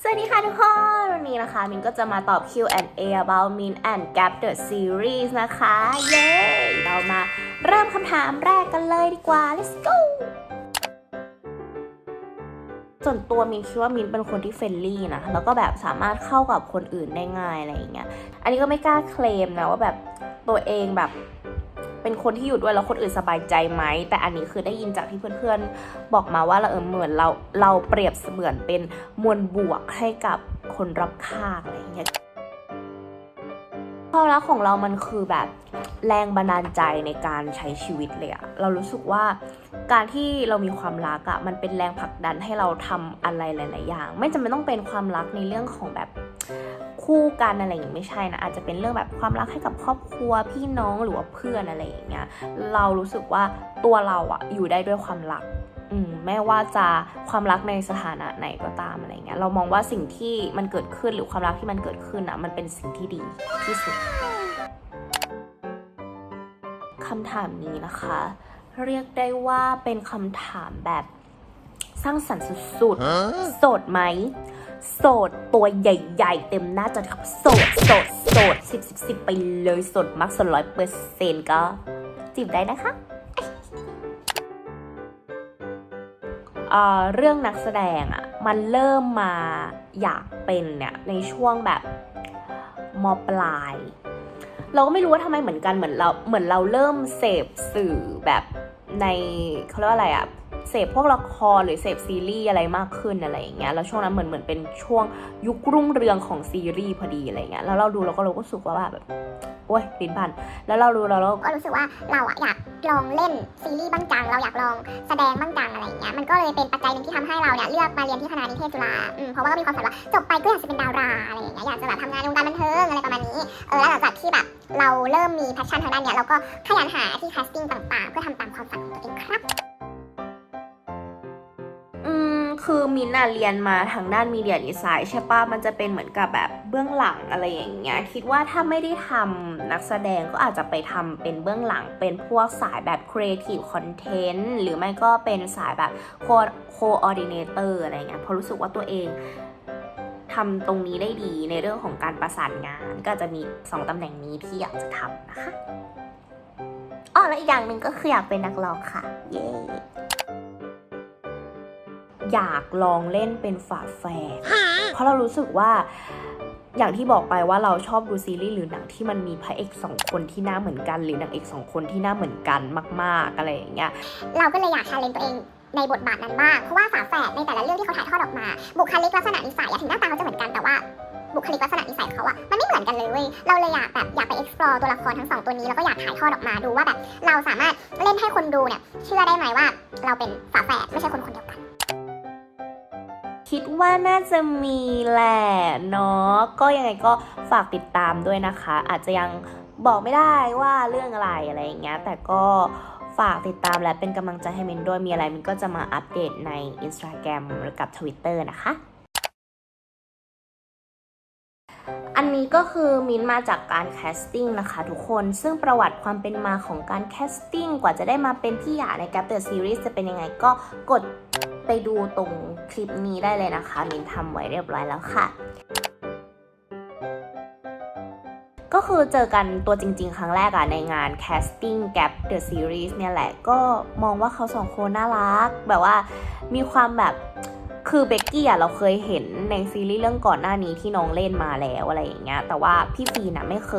สวัสดีค่ะทุกคนวันนี้นะคะมินก็จะมาตอบ Q&A about Min and Gap the series นะคะเย้เรามาเริ่มคำถามแรกกันเลยดีกว่า let's go ส่วนตัวมินคิดว่ามินเป็นคนที่เฟรนลี่นะแล้วก็แบบสามารถเข้ากับคนอื่นได้ง่ายอะไรอย่างเงี้ยอันนี้ก็ไม่กล้าเคลมนะว่าแบบตัวเองแบบเป็นคนที่อยู่ด้วยแล้วคนอื่นสบายใจไหมแต่อันนี้คือได้ยินจากที่เพื่อนๆบอกมาว่าเหมือนเราเปรียบเสมือนเป็นมวลบวกให้กับคนรอบข้างอะไรอย่างเงี้ยความรักของเรามันคือแบบแรงบันดาลใจในการใช้ชีวิตเลยอะเรารู้สึกว่าการที่เรามีความรักอะมันเป็นแรงผลักดันให้เราทำอะไรหลายๆอย่างไม่จำเป็นต้องเป็นความรักในเรื่องของแบบคู่กันอะไรอย่างนี้ไม่ใช่นะอาจจะเป็นเรื่องแบบความรักให้กับครอบครัวพี่น้องหรือว่าเพื่อนอะไรอย่างเงี้ยเรารู้สึกว่าตัวเราอะอยู่ได้ด้วยความรักแม้ว่าจะความรักในสถานะไหนก็ตามอะไรเงี้ยเรามองว่าสิ่งที่มันเกิดขึ้นหรือความรักที่มันเกิดขึ้นอะมันเป็นสิ่งที่ดีที่สุดคำถามนี้นะคะเรียกได้ว่าเป็นคำถามแบบสร้างสรรค์สุดๆโสดไหมโสดตัวใหญ่ๆเต็มหน้าจอครับโสด10 ไปเลยโสดมากโสด100%ก็จีบได้นะคะเรื่องนักแสดงอ่ะมันเริ่มมาอยากเป็นเนี่ยในช่วงแบบม.ปลายเราก็ไม่รู้ว่าทำไมเหมือนกันเหมือนเราเริ่มเสพสื่อแบบในเขาเรียกว่าอะไรอ่ะเสพพวกละครหรือเสพซีรีส์อะไรมากขึ้นอะไรอย่างเงี้ยแล้วช่วงนั้นเหมือนเป็นช่วงยุครุ่งเรืองของซีรีส์พอดีอะไรเงี้ยแล้วเราดูเราก็รู้สึกว่าแบบโอ๊ยลิ้นพันแล้วเราก็รู้สึกว่าเราอะอยากลองเล่นซีรีส์บ้างจังเราอยากลองแสดงบ้างจังอะไรอย่างเงี้ยมันก็เลยเป็นปัจจัยหนึ่งที่ทำให้เราเนี่ยเลือกมาเรียนที่คณะนิเทศจุฬาเพราะว่าก็มีความฝันว่าจบไปก็อยากจะเป็นดาราอะไรอย่างเงี้ยอยากจะแบบทำงานในวงการบันเทิงอะไรประมาณนี้แล้วหลังจากที่แบบเราเริ่มมีแพชชั่นทางด้านเนี้ยเราก็ขยันหาที่แคสติ้งต่างๆเพื่อทำตามความฝันของตัวเองครับคือมินเรียนมาทางด้านมีเดียดีไซน์ใช่ป่ะมันจะเป็นเหมือนกับแบบเบื้องหลังอะไรอย่างเงี้ยคิดว่าถ้าไม่ได้ทำนักแสดงก็อาจจะไปทำเป็นเบื้องหลังเป็นพวกสายแบบ Creative Content หรือไม่ก็เป็นสายแบบ Coordinator อะไรเงี้ยเพราะรู้สึกว่าตัวเองทำตรงนี้ได้ดีในเรื่องของการประสานงานก็จะมี2ตำแหน่งนี้ที่อยากจะทำนะคะและอีกอย่างหนึ่งก็คืออยากเป็นนักร้องค่ะเย้อยากลองเล่นเป็นฝาแฝดเพราะเรารู้สึกว่าอย่างที่บอกไปว่าเราชอบดูซีรีส์หรือหนังที่มันมีพระเอก2คนที่หน้าเหมือนกันหรือนางเอก2คนที่หน้าเหมือนกันมากๆอะไรอย่างเงี้ยเราก็เลยอยากชาเลนจ์ตัวเองในบทบาทนั้นบ้างเพราะว่าฝาแฝดในแต่ละเรื่องที่เขาถ่ายทอดออกมาบุคลิกลักษณะนิสัยถึงหน้าตาเขาจะเหมือนกันแต่ว่าบุคลิกลักษณะนิสัยเขาอะมันไม่เหมือนกันเลยเว้ยเราเลยอยากไป explore ตัวละครทั้ง2ตัวนี้แล้วก็อยากถ่ายทอดออกมาดูว่าแบบเราสามารถเล่นให้คนดูเนี่ยเชื่อได้ไหมว่าเราเป็นฝาแฝดไม่ใช่คนเดียวกันคิดว่าน่าจะมีแหละเนาะก็ยังไงก็ฝากติดตามด้วยนะคะอาจจะยังบอกไม่ได้ว่าเรื่องอะไรอย่างเงี้ยแต่ก็ฝากติดตามและเป็นกำลังใจให้มินด้วยมีอะไรมินก็จะมาอัปเดตใน Instagram หรือกับ Twitter นะคะอันนี้ก็คือมินมาจากการแคสติ้งนะคะทุกคนซึ่งประวัติความเป็นมาของการแคสติ้งกว่าจะได้มาเป็นพี่หยาใน Gap the Series จะเป็นยังไงก็กดไปดูตรงคลิปนี้ได้เลยนะคะมินทำไว้เรียบร้อยแล้วค่ะก็คือเจอกันตัวจริงๆครั้งแรกในงาน casting Gap the Series เนี่ยแหละก็มองว่าเขา2คนน่ารักแบบว่ามีความแบบคือเบกกี้เราเคยเห็นในซีรีส์เรื่องก่อนหน้านี้ที่น้องเล่นมาแล้วอะไรอย่างเงี้ยแต่ว่าพี่ฟีนไม่เค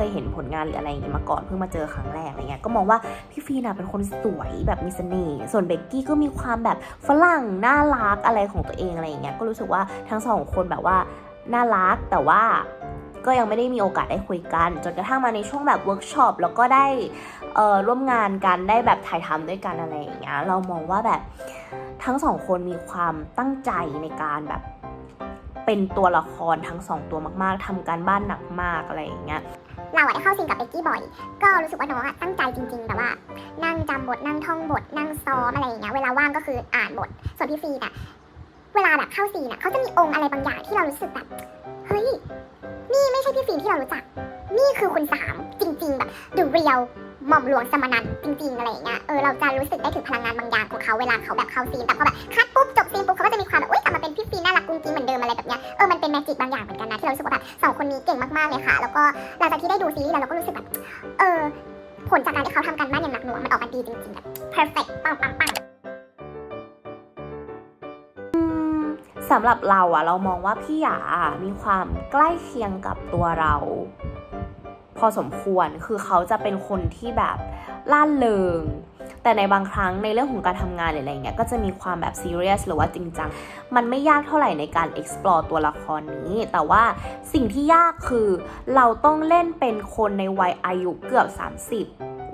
ยเห็นผลงานหรืออะไรอย่างงี้มาก่อนเพิ่งมาเจอครั้งแรกอะไรเงี้ยก็มองว่าพี่ฟีนเป็นคนสวยแบบมีเสน่ห์ส่วนเบกกี้ก็มีความแบบฝรั่งน่ารักอะไรของตัวเองอะไรอย่างเงี้ยก็รู้สึกว่าทั้ง2คนแบบว่าน่ารักแต่ว่าก็ยังไม่ได้มีโอกาสได้คุยกันจนกระทั่งมาในช่วงแบบเวิร์กช็อปแล้วก็ได้ร่วมงานกันได้แบบถ่ายทำด้วยกันอะไรอย่างเงี้ยเรามองว่าแบบทั้ง2คนมีความตั้งใจในการแบบเป็นตัวละครทั้ง2ตัวมากๆทำการบ้านหนักมากอะไรอย่างเงี้ยเราได้เข้าซีนกับเบกกี้บ่อยก็รู้สึกว่าน้องตั้งใจจริงๆแบบว่านั่งจำบทนั่งท่องบทนั่งซ้อมอะไรอย่างเงี้ยเวลาว่างก็คืออ่านบทส่วนพี่ฟีเวลาแบบเข้าซีนเขาจะมีองค์อะไรบางอย่างที่เรารู้สึกแบบเฮ้ยนี่ไม่ใช่พี่ฟีนที่เรารู้จักนี่คือคุณ3จริงๆแบบ the real หม่อมหลวงสมนันจริงๆอะไรอย่างเงี้ยเราจะรู้สึกได้ถึงพลังงานบางอย่างของเขาเวลาเขาแบบเข้าซีนแต่พอแบบคัดปุ๊บจบซีนปุ๊บเขาก็จะมีความแบบกลับมาเป็นพี่ฟีนน่ารักกุ้งกิ้งเหมือนเดิมอะไรแบบเนี้ยมันเป็นแมจิกบางอย่างเหมือนกันนะที่เรารู้สึกว่าแบบ2 คนนี้เก่งมากๆเลยค่ะแล้วก็หลังจากที่ได้ดูซีรีส์แล้วเราก็รู้สึกแบบผลจากการที่เขาทำกันบ้านอย่างหนักหน่วงมันออกมาดีจริงๆแบบ perfect ปังปังปังสำหรับเราเรามองว่าพี่หยามีความใกล้เคียงกับตัวเราพอสมควรคือเขาจะเป็นคนที่แบบล่าเริงแต่ในบางครั้งในเรื่องของการทำงานหรืออะไรเงี้ยก็จะมีความแบบซีเรียสหรือว่าจริงจังมันไม่ยากเท่าไหร่ในการ explore ตัวละครนี้แต่ว่าสิ่งที่ยากคือเราต้องเล่นเป็นคนในวัยอายุเกือบ30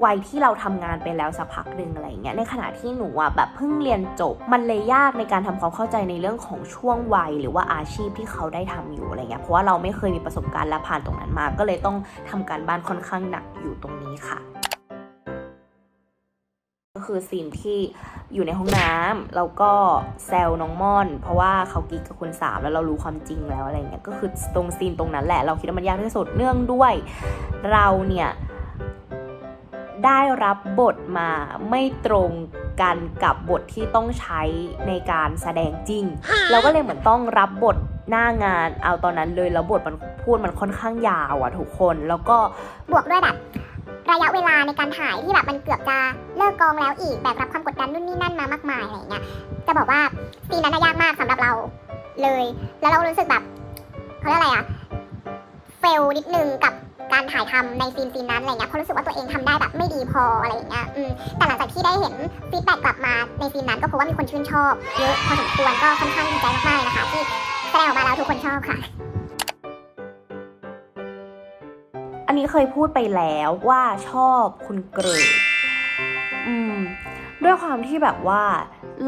วัยที่เราทำงานไปแล้วสักพักหนึ่งอะไรเงี้ยในขณะที่หนูแบบเพิ่งเรียนจบมันเลยยากในการทำความเข้าใจในเรื่องของช่วงวัยหรือว่าอาชีพที่เขาได้ทำอยู่อะไรเงี้ยเพราะว่าเราไม่เคยมีประสบการณ์และผ่านตรงนั้นมาก็เลยต้องทำการบ้านค่อนข้างหนักอยู่ตรงนี้ค่ะก็คือซีนที่อยู่ในห้องน้ำแล้วก็แซวน้องม่อนเพราะว่าเขากิ๊กกับคุณสามแล้วเรารู้ความจริงแล้วอะไรเงี้ยก็คือตรงซีนตรงนั้นแหละเราคิดว่ามันยากที่สุดเนื่องด้วยเราเนี่ยได้รับบทมาไม่ตรงกันกับบทที่ต้องใช้ในการแสดงจริงเราก็เลยเหมือนต้องรับบทหน้างานเอาตอนนั้นเลยแล้วบทมันพูดมันค่อนข้างยาวทุกคนแล้วก็บวกด้วยแบบระยะเวลาในการถ่ายที่แบบมันเกือบจะเลิกกองแล้วอีกแบบรับความกดดันนู่นนี่นั่นมามากมายอะไรเงี้ยจะบอกว่าซีนนั้นยากมากสำหรับเราเลยแล้วเรารู้สึกแบบเขาเรียกอะไรเฟลนิดนึงกับการถ่ายทำในซีนนั้นอะไรเงี้ยเพราะรู้สึกว่าตัวเองทำได้แบบไม่ดีพออะไรอย่างเงี้ยแต่หลังจากที่ได้เห็นฟีดแบ็กกลับมาในซีนนั้นก็พบว่ามีคนชื่นชอบเยอะพอสมควรก็ค่อนข้างดีใจมากๆเลยนะคะที่แสดงออกมาแล้วทุกคนชอบค่ะอันนี้เคยพูดไปแล้วว่าชอบคุณเกริกด้วยความที่แบบว่า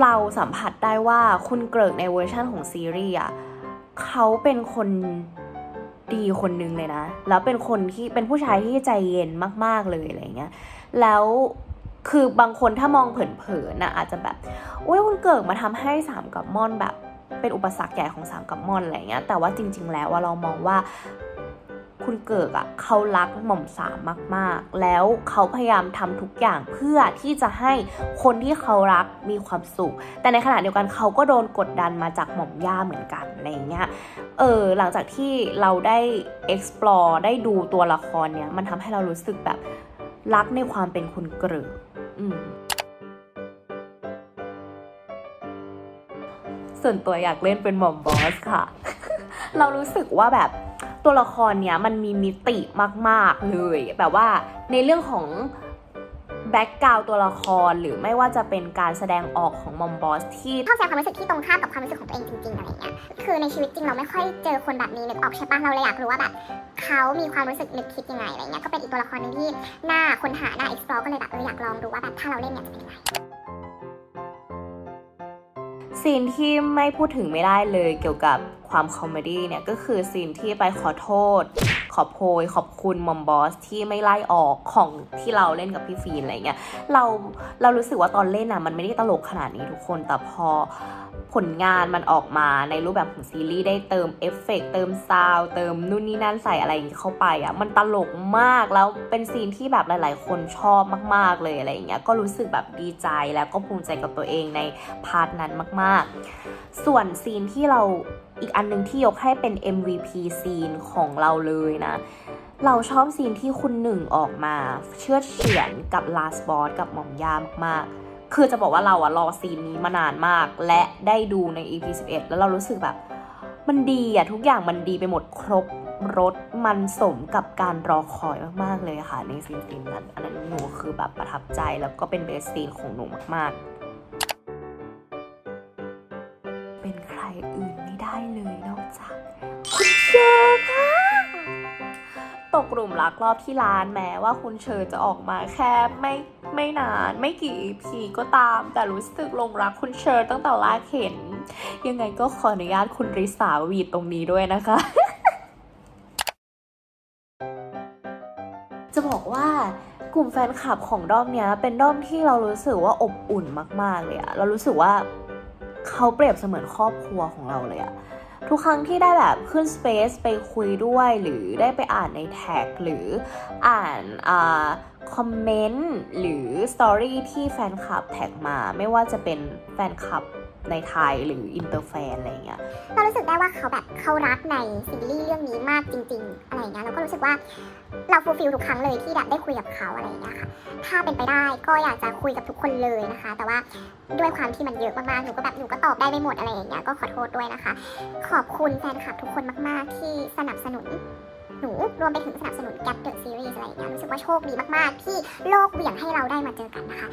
เราสัมผัสได้ว่าคุณเกริกในเวอร์ชันของซีรีส์เขาเป็นคนดีคนนึงเลยนะแล้วเป็นคนที่เป็นผู้ชายที่ใจเย็นมากๆเลยอะไรเงี้ยแล้วคือบางคนถ้ามองเผินๆอาจจะแบบโอ้ยคุณเกริกมาทำให้สามกับม่อนแบบเป็นอุปสรรคใหญ่ของสามกับม่อนอะไรเงี้ยแต่ว่าจริงๆแล้วเรามองว่าคุณเกิกเขารักหม่อมสามมากๆแล้วเขาพยายามทำทุกอย่างเพื่อที่จะให้คนที่เขารักมีความสุขแต่ในขณะเดียวกันเขาก็โดนกดดันมาจากหม่อมย่าเหมือนกันอะไรเงี้ยหลังจากที่เราได้ explore ได้ดูตัวละครเนี้ยมันทำให้เรารู้สึกแบบรักในความเป็นคุณเกิกส่วนตัวอยากเล่นเป็นหม่อมบอสค่ะ เรารู้สึกว่าแบบตัวละครเนี้ยมันมีมิติมากๆเลยแบบว่าในเรื่องของแบ็กกราวด์ตัวละครหรือไม่ว่าจะเป็นการแสดงออกของมอมบอสที่เข้าใจความรู้สึกที่ตรงข้ามกับความรู้สึกของตัวเองจริงๆอะไรเงี้ยคือในชีวิตจริงเราไม่ค่อยเจอคนแบบนี้นึกออกใช่ปะเราเลยอยากรู้ว่าแบบเขามีความรู้สึกนึกคิดยังไงอะไรเงี้ยก็เป็นอีกตัวละครนึงที่น่าค้นหาน่า explore ก็เลยแบบอยากลองดูว่าแบบถ้าเราเล่นเนี่ยจะเป็นยังไงซีนที่ไม่พูดถึงไม่ได้เลยเกี่ยวกับความคอมเมดี้เนี่ยก็คือซีนที่ไปขอโทษขอโพยขอบคุณมอมบอสที่ไม่ไล่ออกของที่เราเล่นกับพี่ฟีนอะไรเงี้ยเรารู้สึกว่าตอนเล่นมันไม่ได้ตลกขนาดนี้ทุกคนแต่พอผลงานมันออกมาในรูปแบบของซีรีส์ได้เติมเอฟเฟกต์เติมซาวด์เติมนู่นนี่นั่นใส่อะไรอย่างนี้เข้าไปมันตลกมากแล้วเป็นซีนที่แบบหลายๆคนชอบมากๆเลยอะไรอย่างเงี้ยก็รู้สึกแบบดีใจแล้วก็ภูมิใจกับตัวเองในพาร์ทนั้นมากๆส่วนซีนที่เราอีกอันนึงที่ยกให้เป็น MVP ซีนของเราเลยนะเราชอบซีนที่คุณหนึ่งออกมาเชื่อเฉือนกับลาสบอสกับหม่อมย่ามากๆคือจะบอกว่าเรารอซีนนี้มานานมากและได้ดูใน EP 11แล้วเรารู้สึกแบบมันดีทุกอย่างมันดีไปหมดครบรสมันสมกับการรอคอยมากๆเลยค่ะในซีนนั้นอันนั้นหนูคือแบบประทับใจแล้วก็เป็นเบสซีนของหนูมากๆเป็นใครอื่นไม่ได้เลยนอกจากคุณเชอร์ค่ะตกหลุมรักรอบที่ร้านแม้ว่าคุณเชอร์จะออกมาแค่ไม่นานไม่กี่ EP ก็ตามแต่รู้สึกลงรักคุณเชอร์ตั้งแต่แรกเห็นยังไงก็ขออนุญาตคุณริสาวีดตรงนี้ด้วยนะคะ จะบอกว่ากลุ่มแฟนคลับของด้อมเนี้ยเป็นด้อมที่เรารู้สึกว่าอบอุ่นมากๆเลยเรารู้สึกว่าเขาเปรียบเสมือนครอบครัวของเราเลยทุกครั้งที่ได้แบบขึ้นสเปซไปคุยด้วยหรือได้ไปอ่านในแท็กหรืออ่าน คอมเมนต์หรือสตอรี่ที่แฟนคลับแท็กมาไม่ว่าจะเป็นแฟนคลับในไทยหรืออินเตอร์แฟนอะไรเงี้ยเรารู้สึกได้ว่าเขาแบบเขารักในซีรีส์เรื่องนี้มากจริงๆอะไรเงี้ยเราก็รู้สึกว่าเราฟูลฟิลทุกครั้งเลยที่แบบได้คุยกับเขาอะไรเงี้ยค่ะถ้าเป็นไปได้ก็อยากจะคุยกับทุกคนเลยนะคะแต่ว่าด้วยความที่มันเยอะมากๆหนูก็ตอบได้ไม่หมดอะไรอย่างเงี้ยก็ขอโทษด้วยนะคะขอบคุณแฟนคลับทุกคนมากๆที่สนับสนุนหนูรวมไปถึงสนับสนุนGap The Series อะไรอย่างเงี้ยรู้สึกว่าโชคดีมากๆที่โลกเหวี่ยงให้เราได้มาเจอกันนะคะ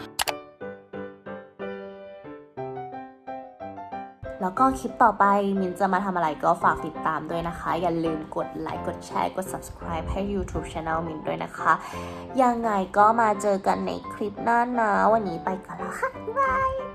แล้วก็คลิปต่อไปมินจะมาทำอะไรก็ฝากติดตามด้วยนะคะอย่าลืมกดไลค์กดแชร์กด subscribe ให้ YouTube Channel มินด้วยนะคะยังไงก็มาเจอกันในคลิปหน้านะวันนี้ไปก่อนแล้วค่ะบ๊ายบาย